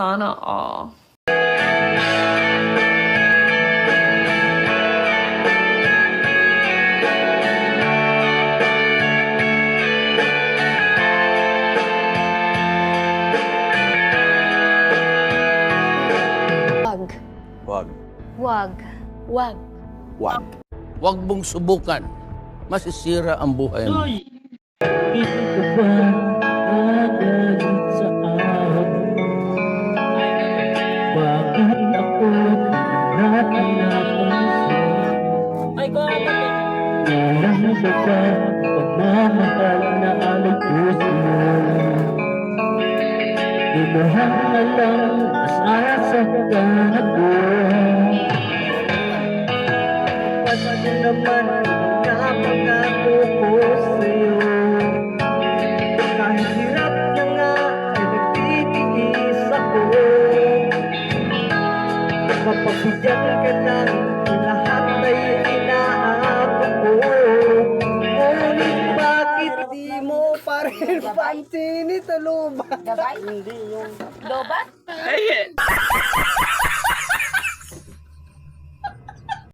Sana all. Wag. Wag. Wag. Wag. Wag. Huwag mong subukan. Masisira ang buhay mo. Hindi ko ba nagalit sa akin? Bakit ako nahirapan na pansin? Walang iba ba pagmamahal na alay ko sa'yo? Lumuhang na lang nasasaktan ako. Pati naman napangako ko sa'yo. Kahit hirap na nga ay nagtitiis ako. Mapagbigyan ka lang, lahat ay inaabot ko. Ngunit bakit di mo pa rin pansinin ito luba? Gabay? Hindi yung Lobat?